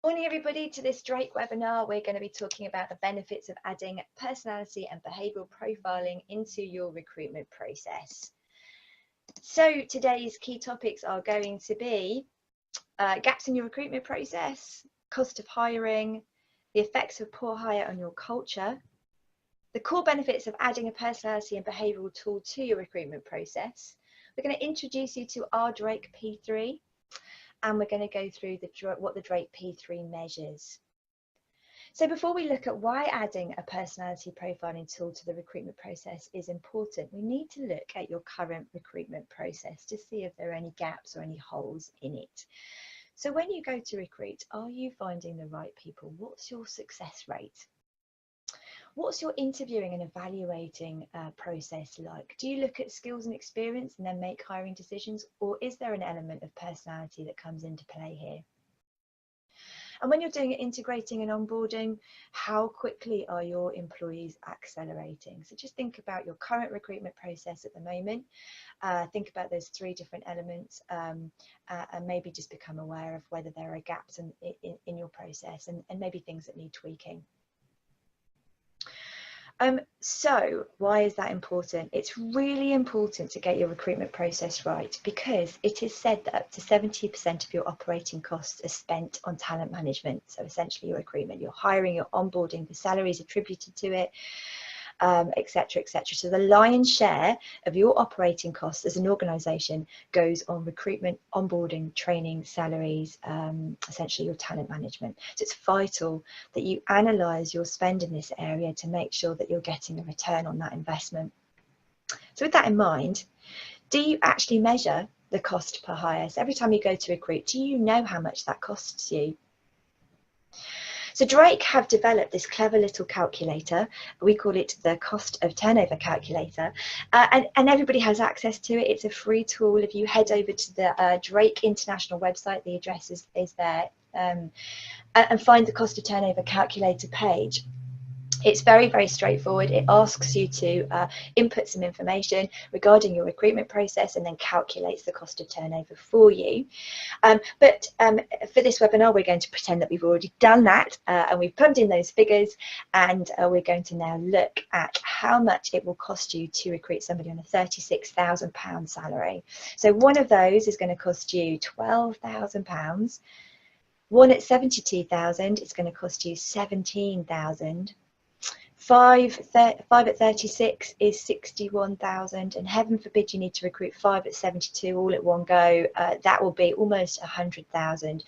Morning everybody to this Drake webinar. We're going to be talking about the benefits of adding personality and behavioural profiling into your recruitment process. So today's key topics are going to be gaps in your recruitment process, cost of hiring, the effects of poor hire on your culture, the core benefits of adding a personality and behavioural tool to your recruitment process. We're going to introduce you to our Drake P3. And we're going to go through what the Drake P3 measures. So before we look at why adding a personality profiling tool to the recruitment process is important, we need to look at your current recruitment process to see if there are any gaps or any holes in it. So when you go to recruit, are you finding the right people? What's your success rate? What's your interviewing and evaluating process like? Do you look at skills and experience and then make hiring decisions, or is there an element of personality that comes into play here? And when you're doing it, integrating and onboarding, how quickly are your employees accelerating? So just think about your current recruitment process at the moment. Think about those three different elements and maybe just become aware of whether there are gaps in your process and maybe things that need tweaking. So why is that important? It's really important to get your recruitment process right, because it is said that up to 70% of your operating costs are spent on talent management. So essentially your recruitment, your hiring, your onboarding, the salaries attributed to it, etc., etc. So the lion's share of your operating costs as an organisation goes on recruitment, onboarding, training, salaries, essentially your talent management. So it's vital that you analyse your spend in this area to make sure that you're getting a return on that investment. So with that in mind, do you actually measure the cost per hire? So every time you go to recruit, do you know how much that costs you? So Drake have developed this clever little calculator. We call it the cost of turnover calculator, and everybody has access to it. It's a free tool. If you head over to the Drake International website, the address is there, and find the cost of turnover calculator page. It's very, very straightforward. It asks you to input some information regarding your recruitment process and then calculates the cost of turnover for you. But for this webinar, we're going to pretend that we've already done that and we've plumbed in those figures, and we're going to now look at how much it will cost you to recruit somebody on a £36,000 salary. So one of those is going to cost you £12,000. One at 72,000 is going to cost you 17,000. Five at 36 is 61,000, and heaven forbid you need to recruit 5 at 72 all at one go. That will be almost 100,000.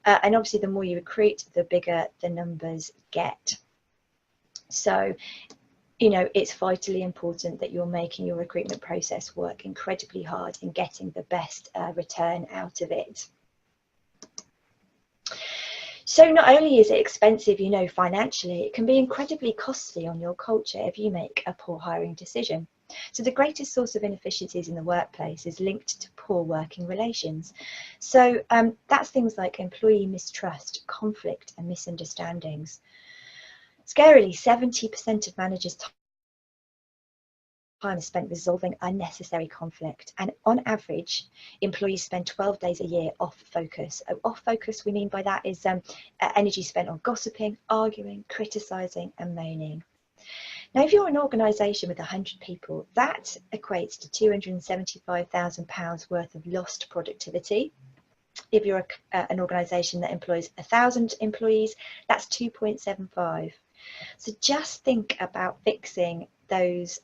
And obviously the more you recruit, the bigger the numbers get. So, you know, it's vitally important that you're making your recruitment process work incredibly hard and getting the best return out of it. So not only is it expensive, you know, financially, it can be incredibly costly on your culture if you make a poor hiring decision. So the greatest source of inefficiencies in the workplace is linked to poor working relations. So that's things like employee mistrust, conflict and misunderstandings. Scarily, 70% of managers' time is spent resolving unnecessary conflict, and on average employees spend 12 days a year off focus. Off focus, we mean by that is energy spent on gossiping, arguing, criticizing and moaning. Now if you're an organisation with 100 people, that equates to £275,000 worth of lost productivity. If you're an organisation that employs 1,000 employees, that's 2.75. So just think about fixing those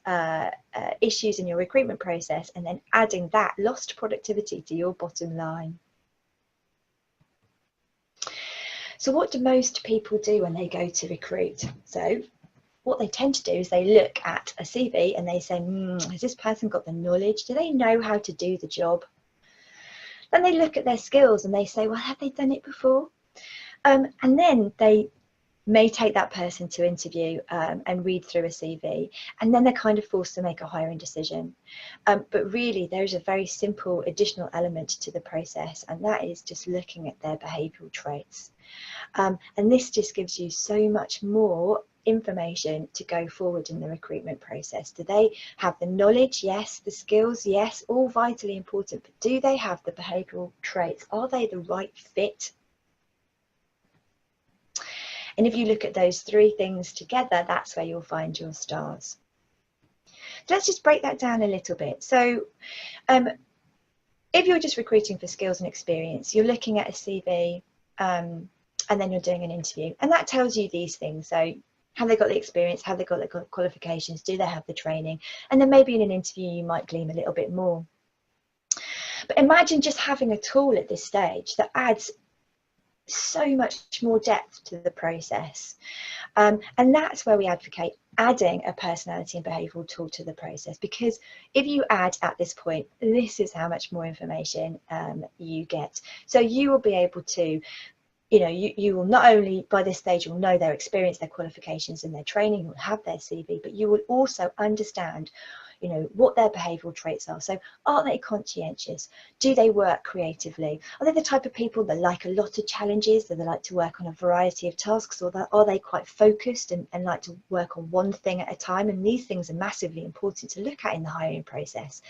issues in your recruitment process and then adding that lost productivity to your bottom line. So what do most people do when they go to recruit? So what they tend to do is they look at a CV and they say, has this person got the knowledge? Do they know how to do the job? Then they look at their skills and they say, well, have they done it before? And then they may take that person to interview and read through a CV, and then they're kind of forced to make a hiring decision. But really there's a very simple additional element to the process, and that is just looking at their behavioural traits. And this just gives you so much more information to go forward in the recruitment process. Do they have the knowledge? Yes. The skills? Yes. All vitally important. But do they have the behavioural traits? Are they the right fit? And if you look at those three things together, that's where you'll find your stars. So let's just break that down a little bit. So if you're just recruiting for skills and experience, you're looking at a CV and then you're doing an interview, and that tells you these things. So have they got the experience? Have they got the qualifications? Do they have the training? And then maybe in an interview you might glean a little bit more. But imagine just having a tool at this stage that adds so much more depth to the process. And that's where we advocate adding a personality and behavioural tool to the process, because if you add at this point, this is how much more information you get. So you will be able to, you know, you will not only by this stage you'll know their experience, their qualifications and their training, you'll have their CV, but you will also understand, you know, what their behavioural traits are. So are they conscientious? Do they work creatively? Are they the type of people that like a lot of challenges, that they like to work on a variety of tasks, or that are they quite focused and like to work on one thing at a time? And these things are massively important to look at in the hiring process.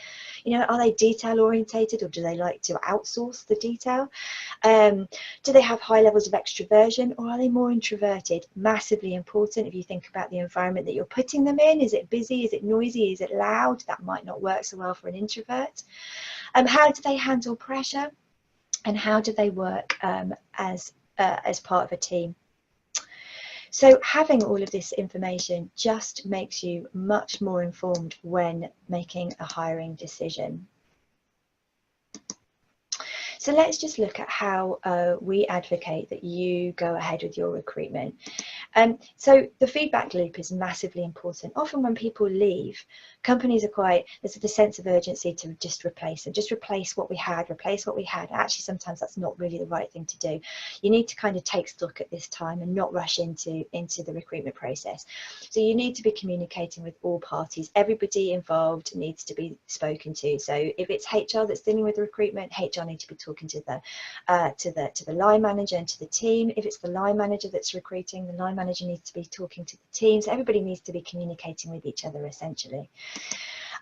You know, are they detail orientated, or do they like to outsource the detail? Do they have high levels of extroversion, or are they more introverted? Massively important if you think about the environment that you're putting them in. Is it busy? Is it noisy? Is it loud? That might not work so well for an introvert. How do they handle pressure, and how do they work as part of a team? So having all of this information just makes you much more informed when making a hiring decision. So let's just look at how we advocate that you go ahead with your recruitment. So the feedback loop is massively important. Often when people leave, companies are quite, there's the sense of urgency to just replace and just replace what we had. Actually, sometimes that's not really the right thing to do. You need to kind of take stock at this time and not rush into the recruitment process. So you need to be communicating with all parties. Everybody involved needs to be spoken to. So if it's HR that's dealing with the recruitment, HR need to be talking to the line manager and to the team. If it's the line manager that's recruiting, the line manager needs to be talking to the team. So everybody needs to be communicating with each other essentially.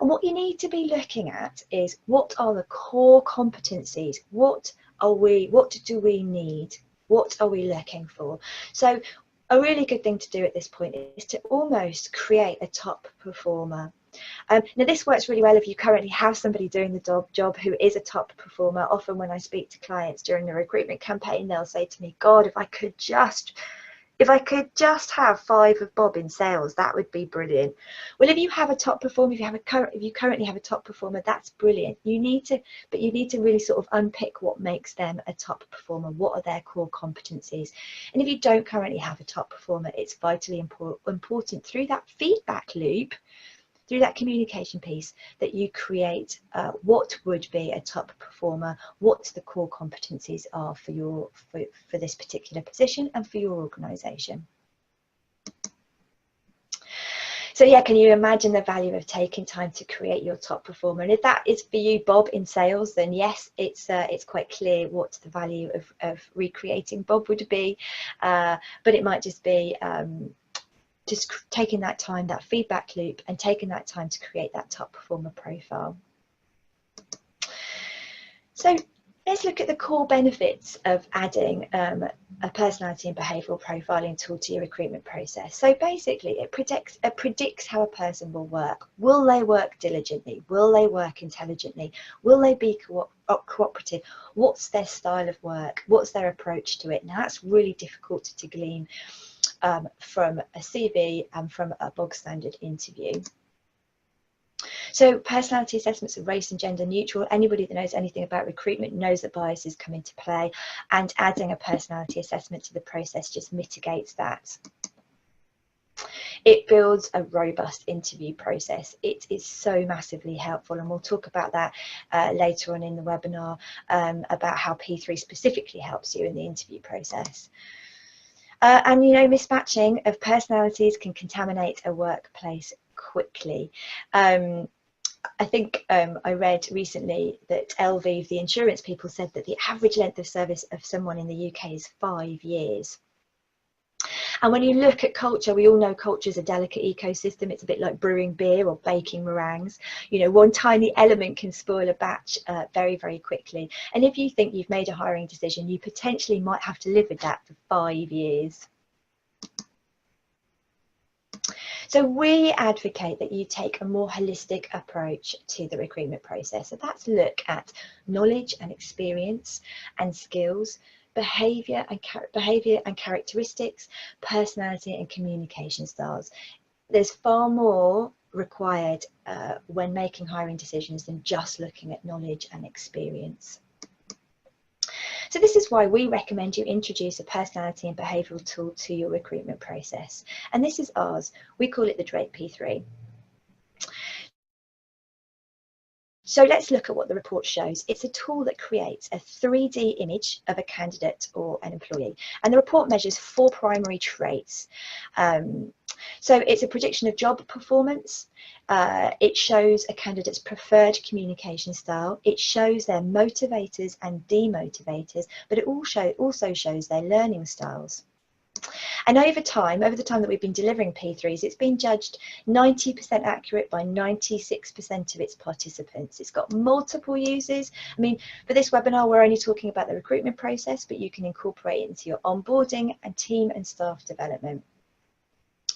And what you need to be looking at is, what are the core competencies? What do we need? What are we looking for? So a really good thing to do at this point is to almost create a top performer. Now this works really well if you currently have somebody doing the job who is a top performer. Often when I speak to clients during the recruitment campaign, they'll say to me, God, if I could just have 5 of Bob in sales, that would be brilliant. Well, if you have a top performer, if you currently have a top performer, that's brilliant. You need to really sort of unpick what makes them a top performer. What are their core competencies? And if you don't currently have a top performer, it's vitally important through that feedback loop, through that communication piece, that you create what would be a top performer, what the core competencies are for this particular position and for your organisation. So yeah, can you imagine the value of taking time to create your top performer? And if that is for you, Bob, in sales, then yes, it's quite clear what the value of recreating Bob would be, but it might just be just taking that time, that feedback loop, and taking that time to create that top performer profile. So let's look at the core benefits of adding a personality and behavioural profiling tool to your recruitment process. So basically it predicts how a person will work. Will they work diligently? Will they work intelligently? Will they be cooperative? What's their style of work? What's their approach to it? Now that's really difficult to glean from a CV and from a bog standard interview. So personality assessments are race and gender neutral. Anybody that knows anything about recruitment knows that biases come into play, and adding a personality assessment to the process just mitigates that. It builds a robust interview process. It is so massively helpful, and we'll talk about that later on in the webinar, about how P3 specifically helps you in the interview process. And you know, mismatching of personalities can contaminate a workplace quickly. I think I read recently that LV, the insurance people, said that the average length of service of someone in the UK is 5 years. And when you look at culture, we all know culture is a delicate ecosystem. It's a bit like brewing beer or baking meringues. You know, one tiny element can spoil a batch very, very quickly. And if you think you've made a hiring decision, you potentially might have to live with that for 5 years. So we advocate that you take a more holistic approach to the recruitment process. So that's look at knowledge and experience and skills, behaviour and characteristics, personality and communication styles. There's far more required when making hiring decisions than just looking at knowledge and experience. So this is why we recommend you introduce a personality and behavioural tool to your recruitment process. And this is ours. We call it the Drake P3. So let's look at what the report shows. It's a tool that creates a 3D image of a candidate or an employee. And the report measures 4 primary traits. So it's a prediction of job performance. It shows a candidate's preferred communication style. It shows their motivators and demotivators, but it also shows their learning styles. And over the time that we've been delivering P3s, it's been judged 90% accurate by 96% of its participants. It's got multiple uses. I mean, for this webinar, we're only talking about the recruitment process, but you can incorporate it into your onboarding and team and staff development.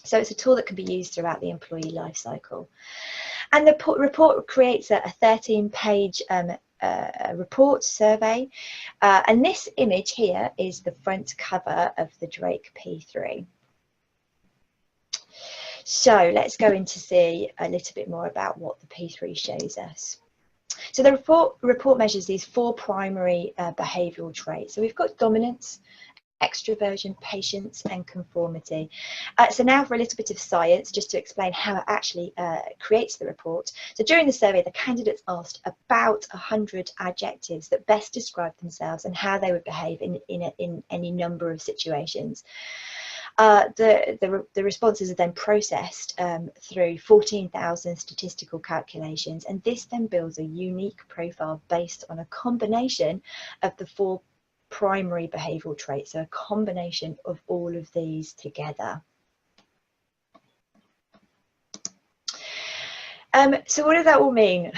So it's a tool that can be used throughout the employee life cycle. And the report creates a 13-page report survey, and this image here is the front cover of the Drake P3. So let's go in to see a little bit more about what the P3 shows us. So the report measures these 4 primary behavioural traits. So we've got dominance, extroversion, patience and conformity. So now for a little bit of science, just to explain how it actually creates the report. So during the survey, the candidates asked about 100 adjectives that best describe themselves and how they would behave in any number of situations. The responses are then processed through 14,000 statistical calculations, and this then builds a unique profile based on a combination of the 4 primary behavioural traits, so a combination of all of these together. So what does that all mean?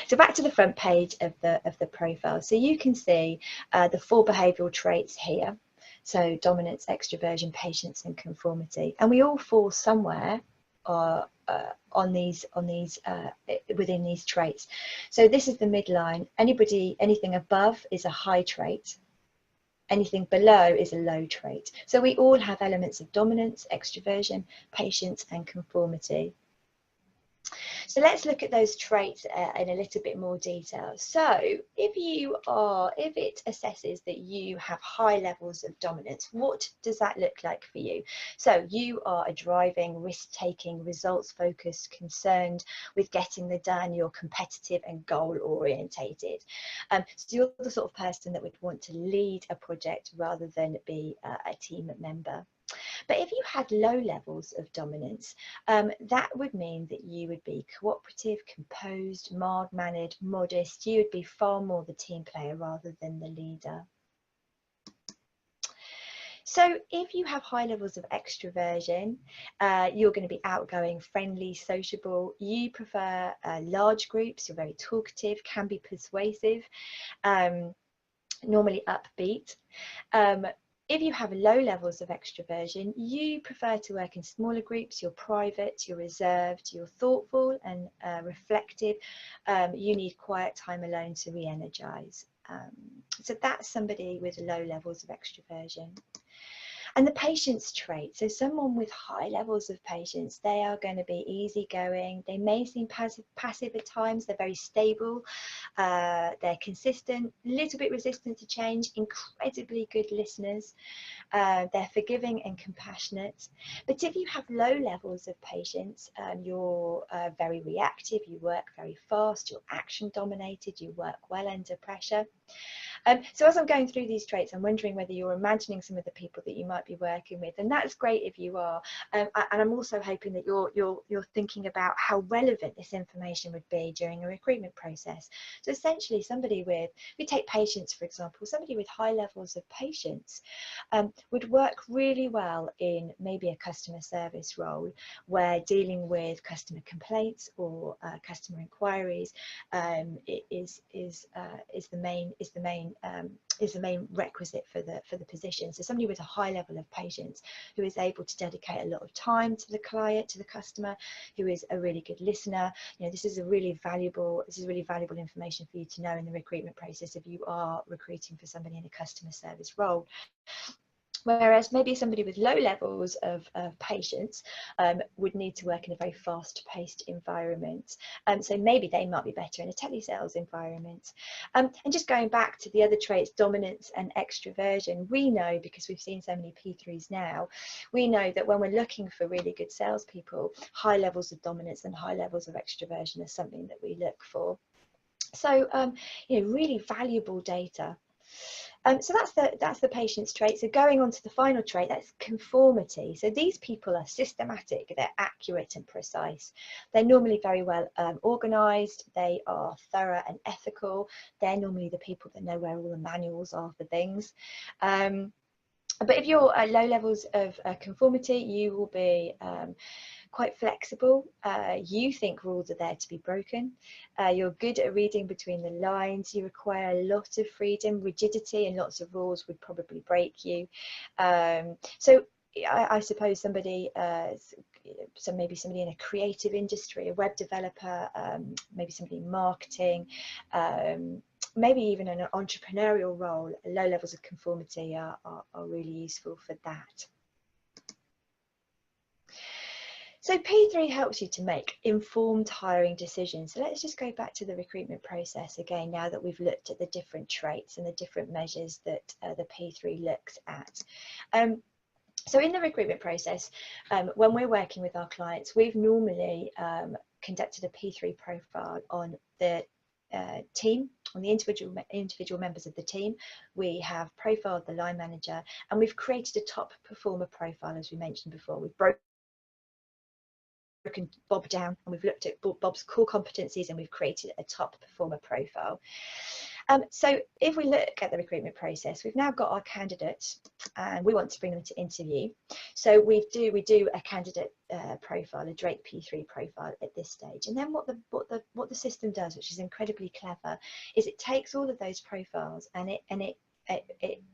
So back to the front page of the profile. So you can see the 4 behavioural traits here. So dominance, extroversion, patience and conformity, and we all fall somewhere within these traits. So this is the midline. Anything above is a high trait. Anything below is a low trait. So we all have elements of dominance, extroversion, patience and conformity. So let's look at those traits in a little bit more detail. So if it assesses that you have high levels of dominance, what does that look like for you? So you are a driving, risk-taking, results-focused, concerned with getting the done, you're competitive and goal-orientated. So you're the sort of person that would want to lead a project rather than be a team member. But if you had low levels of dominance, that would mean that you would be cooperative, composed, mild-mannered, modest. You would be far more the team player rather than the leader. So if you have high levels of extroversion, you're going to be outgoing, friendly, sociable. You prefer large groups. You're very talkative, can be persuasive, normally upbeat. If you have low levels of extroversion, you prefer to work in smaller groups, you're private, you're reserved, you're thoughtful and reflective. You need quiet time alone to re-energize. So that's somebody with low levels of extroversion. And the patience trait, so someone with high levels of patience, they are going to be easygoing. They may seem passive at times. They're very stable. They're consistent, a little bit resistant to change, incredibly good listeners. They're forgiving and compassionate. But if you have low levels of patience, you're very reactive, you work very fast, you're action dominated, you work well under pressure. So as I'm going through these traits, I'm wondering whether you're imagining some of the people that you might be working with, and that's great if you are. And I'm also hoping that you're thinking about how relevant this information would be during a recruitment process. So essentially, somebody with, if we take patience for example, somebody with high levels of patience would work really well in maybe a customer service role, where dealing with customer complaints or customer inquiries is the main is the main requisite for the position. So somebody with a high level of patience, who is able to dedicate a lot of time to the client, to the customer, who is a really good listener. You know, this is really valuable information for you to know in the recruitment process if you are recruiting for somebody in a customer service role. Whereas maybe somebody with low levels of patience would need to work in a very fast-paced environment. So maybe they might be better in a telesales environment. And just going back to the other traits, dominance and extroversion, we know, because we've seen so many P3s now, we know that when we're looking for really good salespeople, high levels of dominance and high levels of extroversion are something that we look for. So, you know, really valuable data. So that's the patient's trait. So going on to the final trait, that's conformity. So these people are systematic, they're accurate and precise. They're normally very well organised, they are thorough and ethical. They're normally the people that know where all the manuals are for things. But if you're at low levels of conformity, you will be quite flexible. You think rules are there to be broken. You're good at reading between the lines. You require a lot of freedom. Rigidity and lots of rules would probably break you. So I suppose somebody, so maybe somebody in a creative industry, a web developer, maybe somebody in marketing, maybe even an entrepreneurial role, low levels of conformity are really useful for that. So P3 helps you to make informed hiring decisions. So let's just go back to the recruitment process again, now that we've looked at the different traits and the different measures that the P3 looks at. So in the recruitment process, when we're working with our clients, we've normally conducted a P3 profile on the team, on the individual members of the team. We have profiled the line manager, and we've created a top performer profile, as we mentioned before. We've broken Bob down, and we've looked at Bob's core competencies, and we've created a top performer profile. So if we look at the recruitment process, we've now got our candidates and we want to bring them to interview. So we do a candidate profile, a Drake P3 profile at this stage. And then what the system does, which is incredibly clever, is it takes all of those profiles and it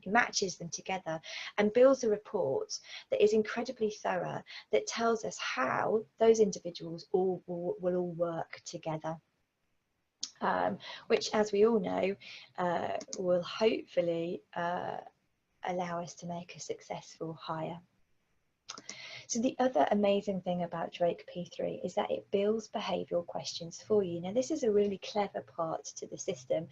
matches them together and builds a report that is incredibly thorough, that tells us how those individuals will all work together. Which, as we all know, will hopefully allow us to make a successful hire. So the other amazing thing about Drake P3 is that it builds behavioural questions for you. Now, this is a really clever part to the system,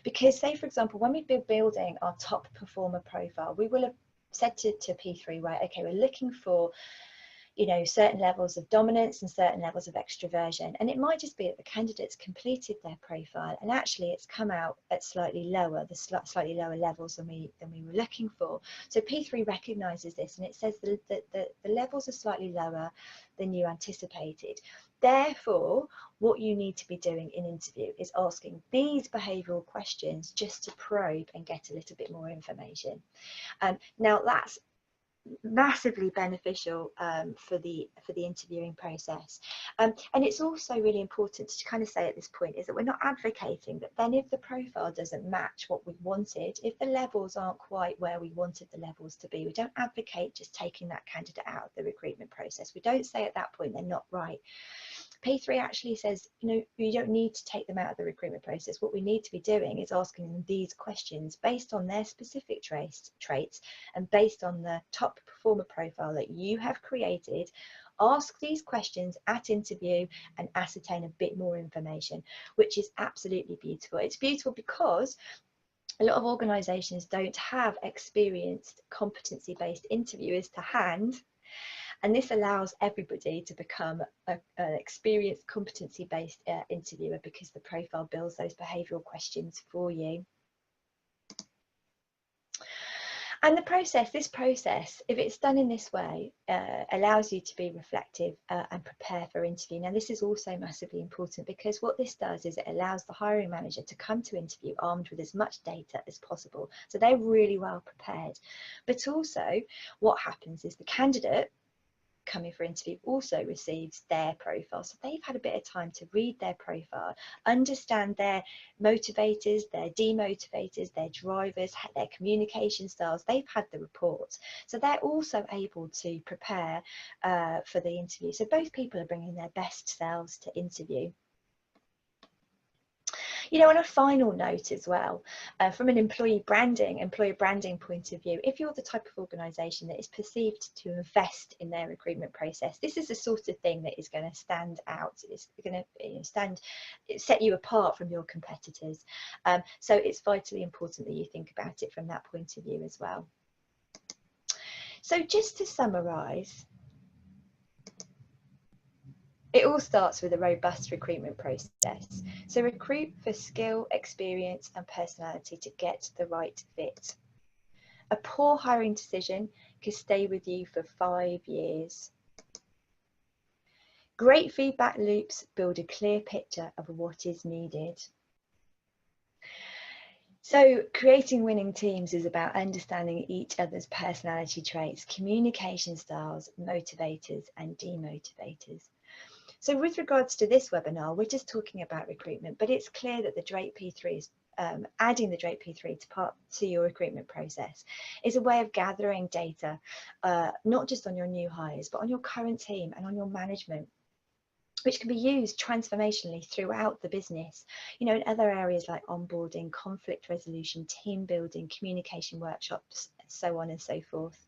because say, for example, when we've been building our top performer profile, we will have said to P3, right, okay, we're looking for, you know, certain levels of dominance and certain levels of extroversion, and it might just be that the candidates completed their profile and actually it's come out at slightly lower levels than we were looking for. So P3 recognizes this, and it says that the levels are slightly lower than you anticipated. Therefore, what you need to be doing in interview is asking these behavioural questions just to probe and get a little bit more information. Now that's massively beneficial for the interviewing process, and it's also really important to kind of say at this point is that we're not advocating that then if the profile doesn't match what we wanted, if the levels aren't quite where we wanted the levels to be, we don't advocate just taking that candidate out of the recruitment process. We don't say at that point they're not right. P3 actually says, you know, you don't need to take them out of the recruitment process. What we need to be doing is asking them these questions based on their specific traits and based on the top performer profile that you have created. Ask these questions at interview and ascertain a bit more information, which is absolutely beautiful. It's beautiful because a lot of organisations don't have experienced competency-based interviewers to hand. And this allows everybody to become an experienced competency-based interviewer, because the profile builds those behavioural questions for you. And this process, if it's done in this way, allows you to be reflective and prepare for interview. Now, this is also massively important, because what this does is it allows the hiring manager to come to interview armed with as much data as possible. So they're really well prepared. But also what happens is the candidate coming for interview also receives their profile. So they've had a bit of time to read their profile, understand their motivators, their demotivators, their drivers, their communication styles. They've had the report. So they're also able to prepare for the interview. So both people are bringing their best selves to interview. You know, on a final note as well, from an employer branding point of view, if you're the type of organisation that is perceived to invest in their recruitment process, this is the sort of thing that is going to stand out. It's going to set you apart from your competitors. So it's vitally important that you think about it from that point of view as well. So just to summarise, it all starts with a robust recruitment process. So recruit for skill, experience and personality to get the right fit. A poor hiring decision can stay with you for 5 years. Great feedback loops build a clear picture of what is needed. So creating winning teams is about understanding each other's personality traits, communication styles, motivators and demotivators. So with regards to this webinar, we're just talking about recruitment, but it's clear that the Drake P3 is adding the Drake P3 to your recruitment process is a way of gathering data, not just on your new hires, but on your current team and on your management, which can be used transformationally throughout the business, you know, in other areas like onboarding, conflict resolution, team building, communication workshops, so on and so forth.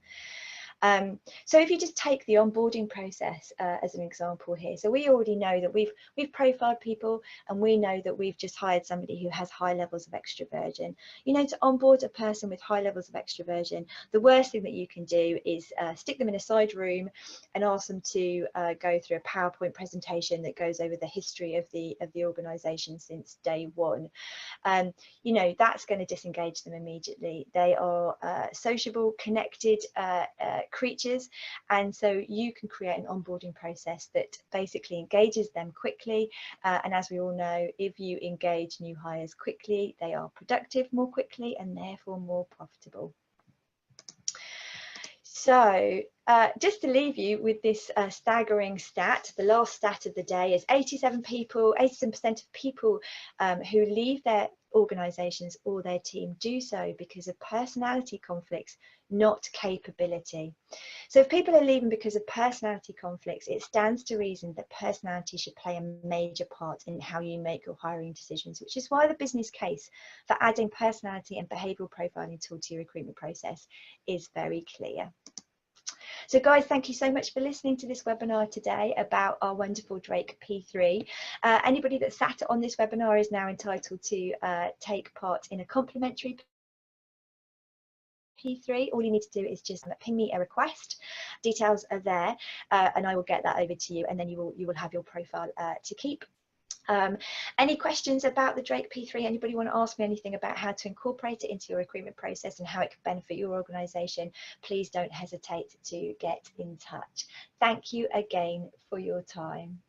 So if you just take the onboarding process as an example here, so we already know that we've profiled people and we know that we've just hired somebody who has high levels of extroversion. You know, to onboard a person with high levels of extroversion, the worst thing that you can do is stick them in a side room and ask them to go through a PowerPoint presentation that goes over the history of the organisation since day one. You know, that's going to disengage them immediately. They are sociable, connected creatures, and so you can create an onboarding process that basically engages them quickly, and as we all know, if you engage new hires quickly, they are productive more quickly and therefore more profitable. So just to leave you with this staggering stat, the last stat of the day is 87% of people who leave their organisations or their team do so because of personality conflicts, not capability. So if people are leaving because of personality conflicts, it stands to reason that personality should play a major part in how you make your hiring decisions, which is why the business case for adding personality and behavioural profiling tool to your recruitment process is very clear. So guys, thank you so much for listening to this webinar today about our wonderful Drake P3. Anybody that sat on this webinar is now entitled to take part in a complimentary P3. All you need to do is just ping me a request. Details are there, and I will get that over to you, and then you will have your profile to keep. Any questions about the Drake P3? Anybody want to ask me anything about how to incorporate it into your recruitment process and how it can benefit your organisation? Please don't hesitate to get in touch. Thank you again for your time.